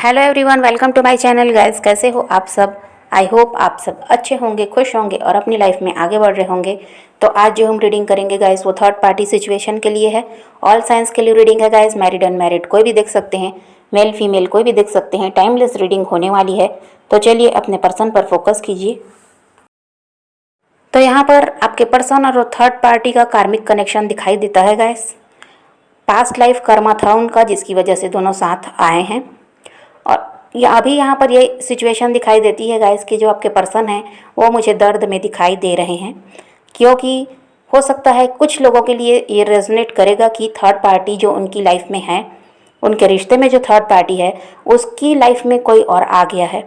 Hello everyone, welcome to my channel guys. कैसे हो आप सब? आई होप आप सब अच्छे होंगे, खुश होंगे और अपनी लाइफ में आगे बढ़ रहे होंगे। तो आज जो हम रीडिंग करेंगे गाइस वो थर्ड पार्टी सिचुएशन के लिए है। ऑल साइंस के लिए रीडिंग है गाइस। मैरिड अनमैरिड कोई भी देख सकते हैं, मेल फीमेल कोई भी देख सकते हैं। टाइमलेस रीडिंग होने वाली है। तो चलिए अपने पर्सन पर फोकस कीजिए। तो यहाँ पर आपके पर्सन और थर्ड पार्टी का कार्मिक कनेक्शन दिखाई देता है गाइस। पास्ट लाइफ कर्मा था उनका, जिसकी वजह से दोनों साथ आए हैं। और ये अभी यहाँ पर ये सिचुएशन दिखाई देती है गाइस कि जो आपके पर्सन हैं वो मुझे दर्द में दिखाई दे रहे हैं, क्योंकि हो सकता है कुछ लोगों के लिए ये रेजोनेट करेगा कि थर्ड पार्टी जो उनकी लाइफ में है, उनके रिश्ते में जो थर्ड पार्टी है उसकी लाइफ में कोई और आ गया है।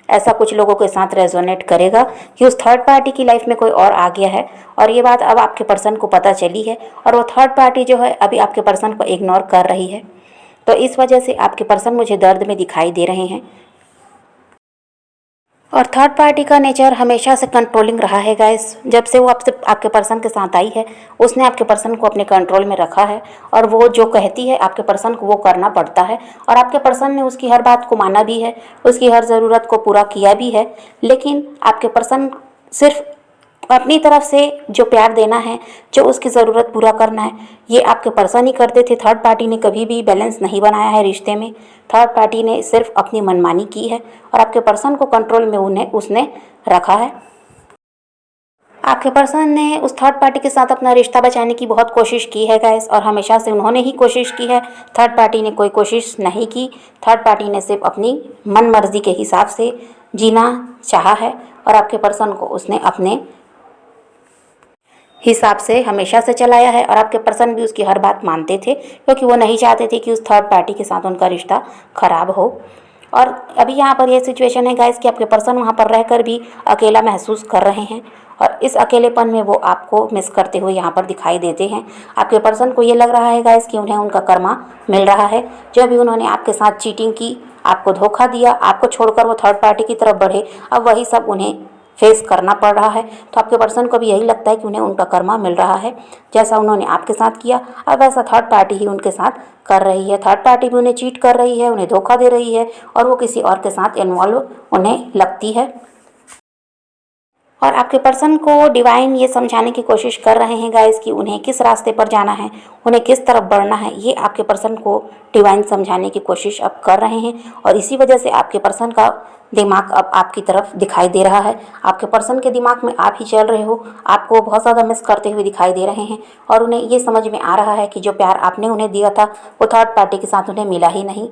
ऐसा कुछ लोगों के साथ रेजोनेट करेगा कि उस थर्ड पार्टी की लाइफ में कोई और आ गया है और ये बात अब आपके पर्सन को पता चली है और वो थर्ड पार्टी जो है अभी आपके पर्सन को इग्नोर कर रही है। तो इस वजह से आपके पर्सन मुझे दर्द में दिखाई दे रहे हैं। और थर्ड पार्टी का नेचर हमेशा से कंट्रोलिंग रहा है गाइस। जब से वो आपके पर्सन के साथ आई है उसने आपके पर्सन को अपने कंट्रोल में रखा है और वो जो कहती है आपके पर्सन को वो करना पड़ता है। और आपके पर्सन ने उसकी हर बात को माना भी है, उसकी हर ज़रूरत को पूरा किया भी है। लेकिन आपके पर्सन सिर्फ अपनी तरफ से जो प्यार देना है, जो उसकी ज़रूरत पूरा करना है, ये आपके पर्सन ही करते थे। थर्ड पार्टी ने कभी भी बैलेंस नहीं बनाया है रिश्ते में। थर्ड पार्टी ने सिर्फ अपनी मनमानी की है और आपके पर्सन को कंट्रोल में उसने रखा है। आपके पर्सन ने उस थर्ड पार्टी के साथ अपना रिश्ता बचाने की बहुत कोशिश की है गाइस, और हमेशा से उन्होंने ही कोशिश की है। थर्ड पार्टी ने कोई कोशिश नहीं की। थर्ड पार्टी ने सिर्फ अपनी मन मर्जी के हिसाब से जीना चाहा है और आपके पर्सन को उसने अपने हिसाब से हमेशा से चलाया है। और आपके पर्सन भी उसकी हर बात मानते थे, क्योंकि वो नहीं चाहते थे कि उस थर्ड पार्टी के साथ उनका रिश्ता खराब हो। और अभी यहाँ पर ये सिचुएशन है गाइस कि आपके पर्सन वहाँ पर रहकर भी अकेला महसूस कर रहे हैं और इस अकेलेपन में वो आपको मिस करते हुए यहाँ पर दिखाई देते हैं। आपके पर्सन को ये लग रहा है गाइस कि उन्हें उनका कर्मा मिल रहा है। जो भी उन्होंने आपके साथ चीटिंग की, आपको धोखा दिया, आपको छोड़कर वो थर्ड पार्टी की तरफ बढ़े, अब वही सब उन्हें फेस करना पड़ रहा है। तो आपके पर्सन को भी यही लगता है कि उन्हें उनका कर्मा मिल रहा है। जैसा उन्होंने आपके साथ किया अब वैसा थर्ड पार्टी ही उनके साथ कर रही है। थर्ड पार्टी भी उन्हें चीट कर रही है, उन्हें धोखा दे रही है और वो किसी और के साथ इन्वॉल्व उन्हें लगती है। और आपके पर्सन को डिवाइन ये समझाने की कोशिश कर रहे हैं गाइस कि उन्हें किस रास्ते पर जाना है, उन्हें किस तरफ बढ़ना है। ये आपके पर्सन को डिवाइन समझाने की कोशिश अब कर रहे हैं और इसी वजह से आपके पर्सन का दिमाग अब आपकी तरफ दिखाई दे रहा है। आपके पर्सन के दिमाग में आप ही चल रहे हो, आपको बहुत ज़्यादा मिस करते हुए दिखाई दे रहे हैं और उन्हें ये समझ में आ रहा है कि जो प्यार आपने उन्हें दिया था वो थर्ड पार्टी के साथ उन्हें मिला ही नहीं।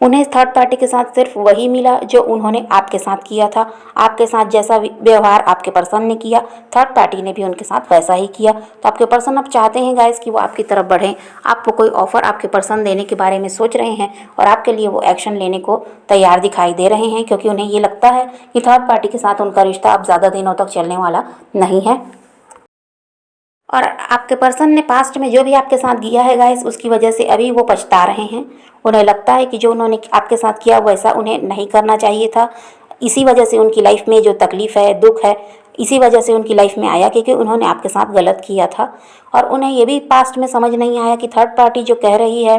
उन्हें थर्ड पार्टी के साथ सिर्फ वही मिला जो उन्होंने आपके साथ किया था। आपके साथ जैसा व्यवहार आपके पर्सन ने किया, थर्ड पार्टी ने भी उनके साथ वैसा ही किया। तो आपके पर्सन अब चाहते हैं गाइस कि वो आपकी तरफ बढ़ें। आपको कोई ऑफर आपके पर्सन देने के बारे में सोच रहे हैं और आपके लिए वो एक्शन लेने को तैयार दिखाई दे रहे हैं, क्योंकि उन्हें ये लगता है कि थर्ड पार्टी के साथ उनका रिश्ता अब ज़्यादा दिनों तक चलने वाला नहीं है। और आपके पर्सन ने पास्ट में जो भी आपके साथ किया है गाइस, उसकी वजह से अभी वो पछता रहे हैं। उन्हें लगता है कि जो उन्होंने आपके साथ किया वैसा उन्हें नहीं करना चाहिए था। इसी वजह से उनकी लाइफ में जो तकलीफ़ है, दुख है, इसी वजह से उनकी लाइफ में आया, क्योंकि उन्होंने आपके साथ गलत किया था। और उन्हें ये भी पास्ट में समझ नहीं आया कि थर्ड पार्टी जो कह रही है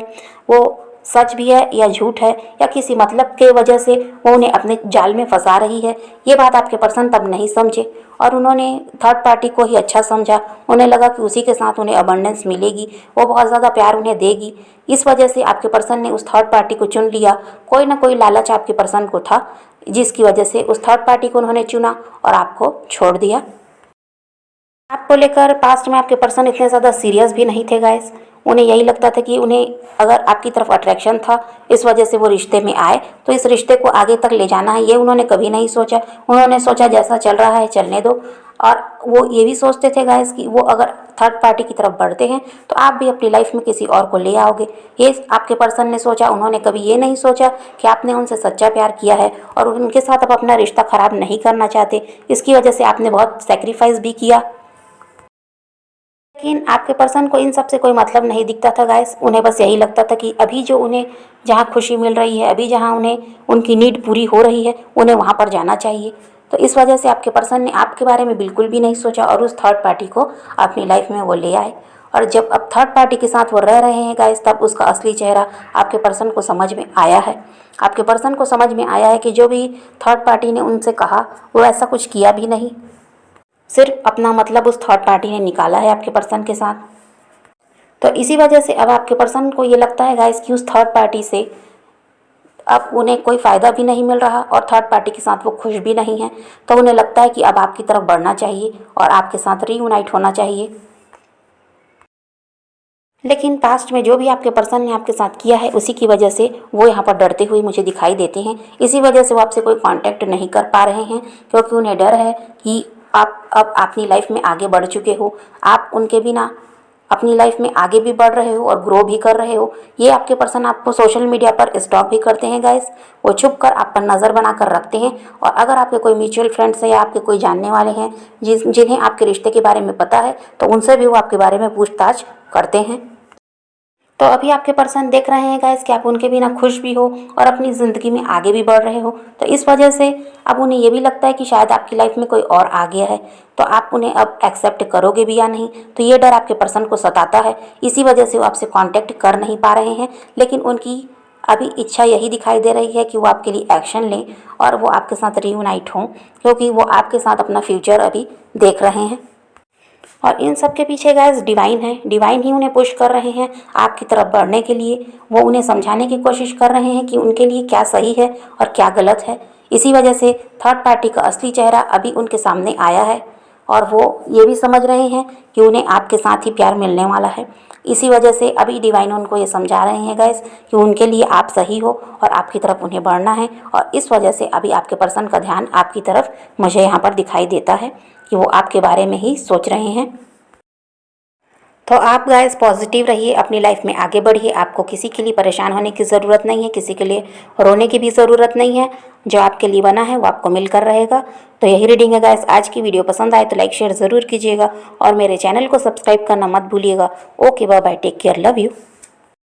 वो सच भी है या झूठ है, या किसी मतलब के वजह से वो उन्हें अपने जाल में फंसा रही है। ये बात आपके पर्सन तब नहीं समझे और उन्होंने थर्ड पार्टी को ही अच्छा समझा। उन्हें लगा कि उसी के साथ उन्हें अबंडेंस मिलेगी, वो बहुत ज़्यादा प्यार उन्हें देगी। इस वजह से आपके पर्सन ने उस थर्ड पार्टी को चुन लिया। कोई ना कोई लालच आपके पर्सन को था, जिसकी वजह से उस थर्ड पार्टी को उन्होंने चुना और आपको छोड़ दिया। आपको लेकर पास्ट में आपके पर्सन इतने ज़्यादा सीरियस भी नहीं थे गाइस। उन्हें यही लगता था कि उन्हें अगर आपकी तरफ अट्रैक्शन था, इस वजह से वो रिश्ते में आए, तो इस रिश्ते को आगे तक ले जाना है, ये उन्होंने कभी नहीं सोचा। उन्होंने सोचा जैसा चल रहा है चलने दो। और वो ये भी सोचते थे गाइस कि वो अगर थर्ड पार्टी की तरफ बढ़ते हैं तो आप भी अपनी लाइफ में किसी और को ले आओगे। ये आपके पर्सन ने सोचा। उन्होंने कभी ये नहीं सोचा कि आपने उनसे सच्चा प्यार किया है और उनके साथ आप अपना रिश्ता ख़राब नहीं करना चाहते। इसकी वजह से आपने बहुत सेक्रीफाइस भी किया। लेकिन आपके पर्सन को इन सब से कोई मतलब नहीं दिखता था गाइस। उन्हें बस यही लगता था कि अभी जो उन्हें जहाँ खुशी मिल रही है, अभी जहाँ उन्हें उनकी नीड पूरी हो रही है, उन्हें वहाँ पर जाना चाहिए। तो इस वजह से आपके पर्सन ने आपके बारे में बिल्कुल भी नहीं सोचा और उस थर्ड पार्टी को अपनी लाइफ में वो ले आए। और जब अब थर्ड पार्टी के साथ वो रह रहे हैं गाइस, तब उसका असली चेहरा आपके पर्सन को समझ में आया है। आपके पर्सन को समझ में आया है कि जो भी थर्ड पार्टी ने उनसे कहा वो ऐसा कुछ किया भी नहीं, सिर्फ अपना मतलब उस थर्ड पार्टी ने निकाला है आपके पर्सन के साथ। तो इसी वजह से अब आपके पर्सन को ये लगता है गाइस कि उस थर्ड पार्टी से अब उन्हें कोई फ़ायदा भी नहीं मिल रहा और थर्ड पार्टी के साथ वो खुश भी नहीं है। तो उन्हें लगता है कि अब आपकी तरफ बढ़ना चाहिए और आपके साथ रीयूनाइट होना चाहिए। लेकिन पास्ट में जो भी आपके पर्सन ने आपके साथ किया है उसी की वजह से वो यहाँ पर डरते हुए मुझे दिखाई देते हैं। इसी वजह से वो आपसे कोई कांटेक्ट नहीं कर पा रहे हैं, क्योंकि उन्हें डर है कि आप अब अपनी लाइफ में आगे बढ़ चुके हो, आप उनके बिना अपनी लाइफ में आगे भी बढ़ रहे हो और ग्रो भी कर रहे हो। ये आपके पर्सन आपको सोशल मीडिया पर स्टॉक भी करते हैं गाइस। वो छुप कर आप पर नज़र बना कर रखते हैं, और अगर आपके कोई म्यूचुअल फ्रेंड्स हैं या आपके कोई जानने वाले हैं जिन्हें आपके रिश्ते के बारे में पता है, तो उनसे भी वो आपके बारे में पूछताछ करते हैं। तो अभी आपके पर्सन देख रहे हैं गाइस कि आप उनके बिना खुश भी हो और अपनी ज़िंदगी में आगे भी बढ़ रहे हो। तो इस वजह से अब उन्हें ये भी लगता है कि शायद आपकी लाइफ में कोई और आ गया है, तो आप उन्हें अब एक्सेप्ट करोगे भी या नहीं। तो ये डर आपके पर्सन को सताता है, इसी वजह से वो आपसे कांटेक्ट कर नहीं पा रहे हैं। लेकिन उनकी अभी इच्छा यही दिखाई दे रही है कि वो आपके लिए एक्शन लें और वो आपके साथ रीयूनाइट हों, क्योंकि वो आपके साथ अपना फ्यूचर अभी देख रहे हैं। और इन सब के पीछे गाइस डिवाइन है, डिवाइन ही उन्हें पुश कर रहे हैं आपकी तरफ बढ़ने के लिए। वो उन्हें समझाने की कोशिश कर रहे हैं कि उनके लिए क्या सही है और क्या गलत है। इसी वजह से थर्ड पार्टी का असली चेहरा अभी उनके सामने आया है, और वो ये भी समझ रहे हैं कि उन्हें आपके साथ ही प्यार मिलने वाला है। इसी वजह से अभी डिवाइन उनको ये समझा रहे हैं गाइस कि उनके लिए आप सही हो और आपकी तरफ उन्हें बढ़ना है। और इस वजह से अभी आपके पर्सन का ध्यान आपकी तरफ मुझे यहाँ पर दिखाई देता है कि वो आपके बारे में ही सोच रहे हैं। तो आप गाइस पॉजिटिव रहिए, अपनी लाइफ में आगे बढ़िए। आपको किसी के लिए परेशान होने की ज़रूरत नहीं है, किसी के लिए रोने की भी ज़रूरत नहीं है। जो आपके लिए बना है वो आपको मिलकर रहेगा। तो यही रीडिंग है गाइस। आज की वीडियो पसंद आए तो लाइक शेयर ज़रूर कीजिएगा और मेरे चैनल को सब्सक्राइब करना मत भूलिएगा। Okay bye bye, take care, love you.